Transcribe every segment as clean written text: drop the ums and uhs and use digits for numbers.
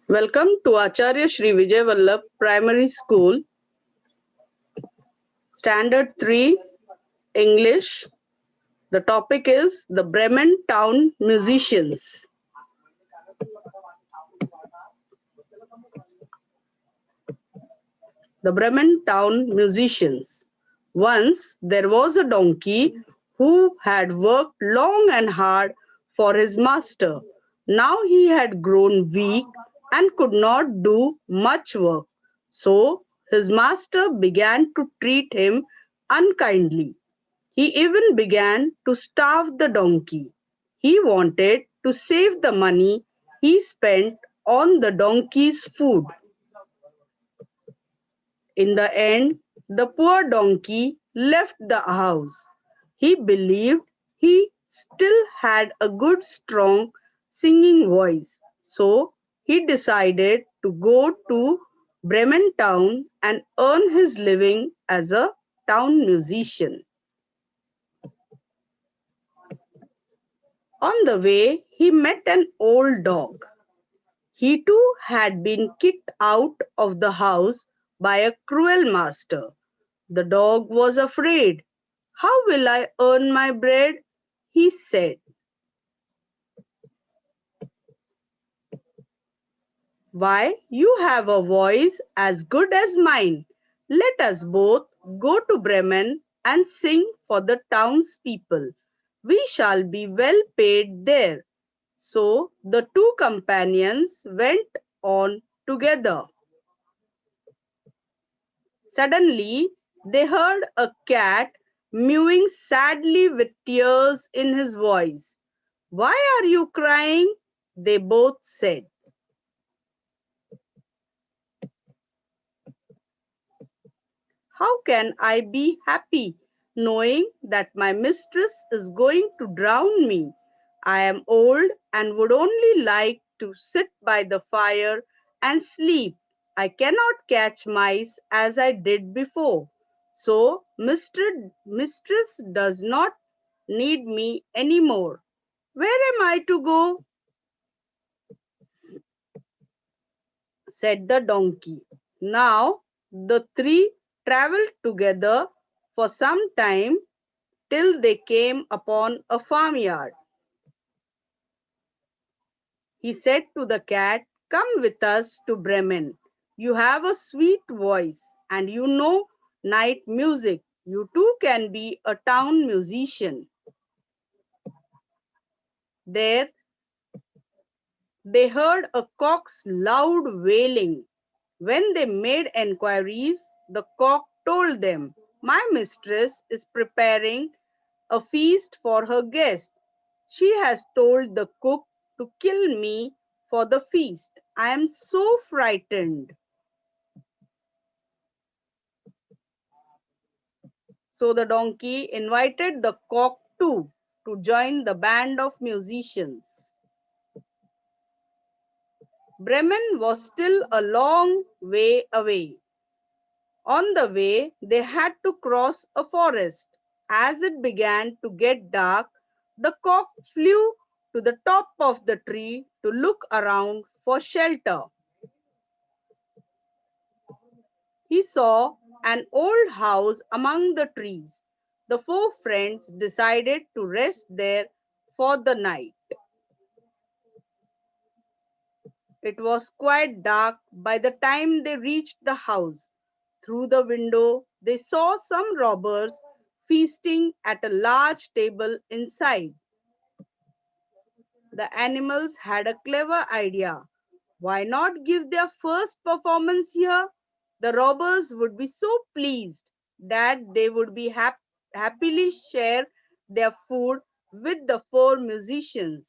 Welcome to Acharya Shri Vijay Vallabh Primary School, Standard 3, English. The topic is the Bremen Town Musicians. The Bremen Town Musicians. Once there was a donkey who had worked long and hard for his master. Now he had grown weak and could not do much work. So his master began to treat him unkindly. He even began to starve the donkey. He wanted to save the money he spent on the donkey's food. In the end, the poor donkey left the house. He believed he still had a good, strong singing voice. So he decided to go to Bremen town and earn his living as a town musician. On the way, he met an old dog. He too had been kicked out of the house by a cruel master. The dog was afraid. How will I earn my bread? He said. Why, you have a voice as good as mine. Let us both go to Bremen and sing for the townspeople. We shall be well paid there. So the two companions went on together. Suddenly, they heard a cat mewing sadly with tears in his voice. Why are you crying? They both said. How can I be happy knowing that my mistress is going to drown me? I am old and would only like to sit by the fire and sleep. I cannot catch mice as I did before. So mistress does not need me anymore. Where am I to go? Said the donkey. Now the three travelled together for some time till they came upon a farmyard. He said to the cat, Come with us to Bremen. You have a sweet voice and you know night music. You too can be a town musician. There they heard a cock's loud wailing. When they made enquiries, the cock told them, My mistress is preparing a feast for her guest. She has told the cook to kill me for the feast. I am so frightened. So the donkey invited the cock too to join the band of musicians. Bremen was still a long way away. On the way, they had to cross a forest. As it began to get dark, the cock flew to the top of the tree to look around for shelter. He saw an old house among the trees. The four friends decided to rest there for the night. It was quite dark by the time they reached the house. Through the window, they saw some robbers feasting at a large table inside. The animals had a clever idea. Why not give their first performance here? The robbers would be so pleased that they would be happily share their food with the four musicians.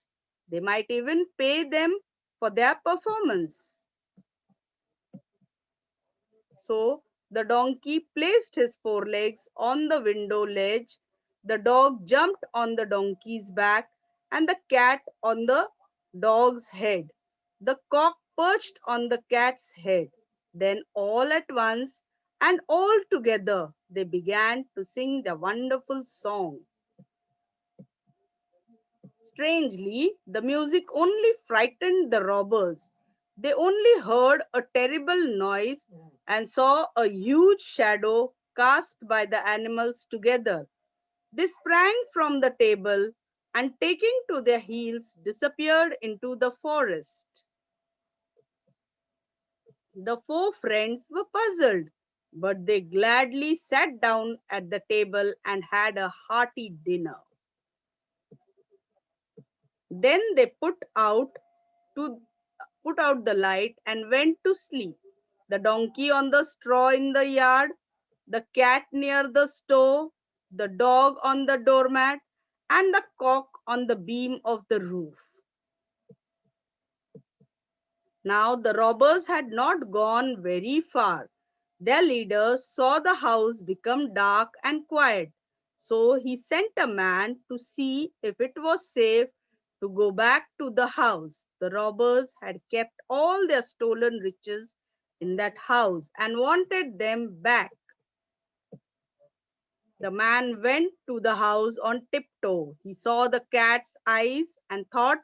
They might even pay them for their performance. So the donkey placed his forelegs on the window ledge, the dog jumped on the donkey's back, and the cat on the dog's head. The cock perched on the cat's head. Then all at once and all together they began to sing the wonderful song. Strangely, the music only frightened the robbers. They only heard a terrible noise and saw a huge shadow cast by the animals together. They sprang from the table and, taking to their heels, disappeared into the forest. The four friends were puzzled, but they gladly sat down at the table and had a hearty dinner. Then they to put out the light and went to sleep. The donkey on the straw in the yard, the cat near the stove, the dog on the doormat, and the cock on the beam of the roof. Now the robbers had not gone very far. Their leader saw the house become dark and quiet, so he sent a man to see if it was safe to go back to the house. The robbers had kept all their stolen riches in that house and wanted them back. The man went to the house on tiptoe. He saw the cat's eyes and thought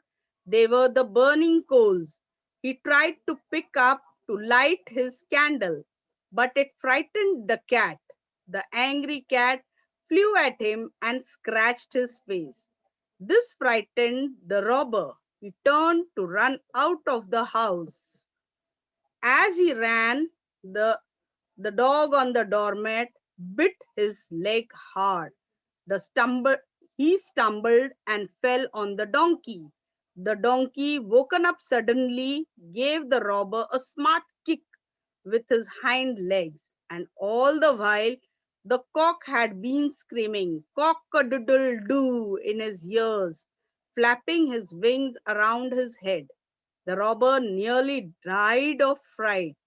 they were the burning coals. He tried to pick up to light his candle, but it frightened the cat. The angry cat flew at him and scratched his face. This frightened the robber. He turned to run out of the house. As he ran, the dog on the doormat bit his leg hard. He stumbled and fell on the donkey. The donkey, woken up suddenly, gave the robber a smart kick with his hind legs, and all the while the cock had been screaming cock-a-doodle-doo in his ears, flapping his wings around his head. The robber nearly died of fright.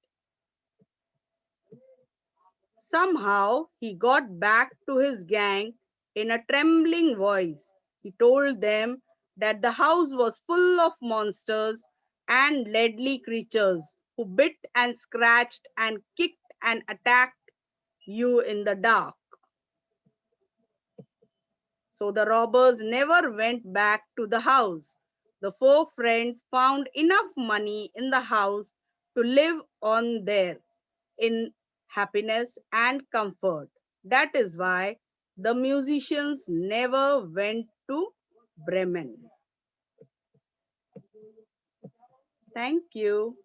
Somehow he got back to his gang in a trembling voice. He told them that the house was full of monsters and deadly creatures who bit and scratched and kicked and attacked you in the dark. So the robbers never went back to the house. The four friends found enough money in the house to live on there in happiness and comfort. That is why the musicians never went to Bremen. Thank you.